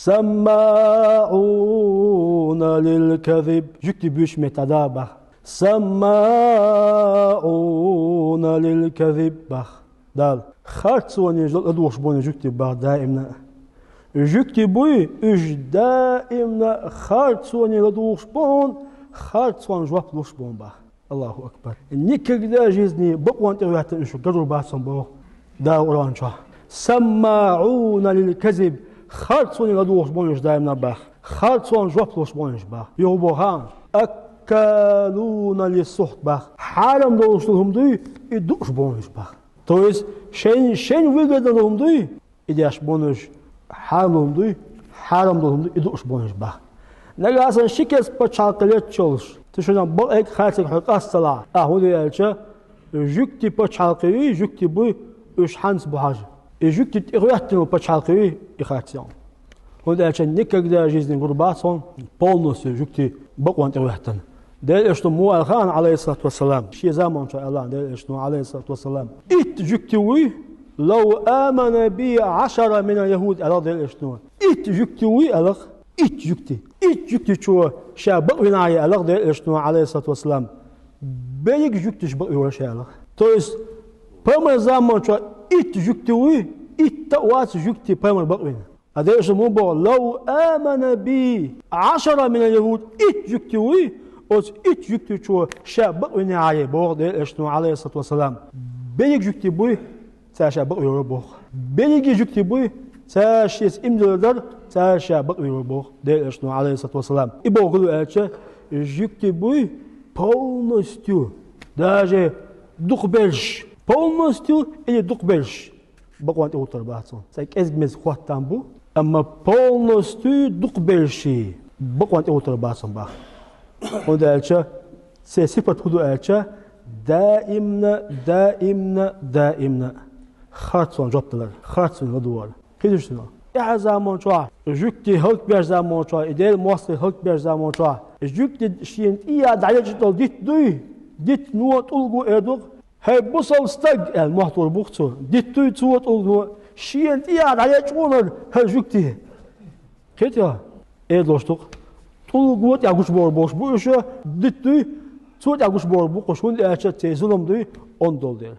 سماعون للكذب جكتي بيش متدابخ سماعون للكذب بخ دال خارتسوني الدوش بوني جكتي بخ دائما جكتي بوي اج دائما خارتسوني الدوش بون خارتسون جواب دوش بون بخ الله اكبر نيكدا جيزني بقوان تيوات نشو قدر باسم بو دا اورانشا سماعون للكذب خارتسوني الدوش بونش دائما بخ خارتسون جواب دوش بونش بخ يوبوهان كالون للسحت بخ حالم دوشلهم دوي يدوش بونش بخ То есть, шен выгодно лом дуй, идешь бонуш, харам дуй, идешь бонуш бах. Нагасан шикес почалкалет чолш. Ты что нам бол эк хатик хак астала. Худи элча, жукти почалкави, жукти буй, уж ханс бухаж. И жукти игуяттину почалкави и хатион. Худи элча никогда жизнь гурбасон полностью жукти бокван игуяттин. دل اشتو مو الخان عليه الصلاة والسلام شيء زمان شاء الله دل اشتو عليه الصلاة والسلام اتجكتوي لو آمن بي 10 من اليهود على دل اشتو اتجكتوي الخ اتجكتي شو شاب بناي على دل اشتو عليه الصلاة والسلام بيك جكتش بقي ولا شيء الخ تويس بما زمان شو اتجكتوي اتوات جكتي بما بقي هذا اشتو مو لو آمن بي 10 من اليهود اتجكتوي Oz iç yüktü çoğu şabak oynayı boğ değil eşnu aleyhissalatu vesselam. Belik yüktü bu sa şabak uyur boğ. Belik yüktü bu sa şiz imdöler sa şabak uyur boğ değil eşnu aleyhissalatu vesselam. İboğulu elçe yüktü bu полностью даже духбелш полностью или духбелш. Баквант утр бахсон. Сак ezmez хуаттан bu ama полностью духбелши. Баквант утр бахсон бах. وده ألشة صفة هدو ألشة دائمنا خاطسون جبتلر خاطسون هدوار كيدش سنة يا زمان شوا جوكتي هلك بير زمان شوا إدال مصر هلك بير زمان شوا جوكتي شين إيا دعية جتال ديت نوات ألغو إدوغ هاي بصل استج المحضور بوختو ديت توات ألغو شين إيا دعية جونر هاي جوكتي كيتيا إدلوشتوك Tulguat yaguş boş bu işe ditti. Suat yaguş bor bu koşun elçe tezulum diye on dol der.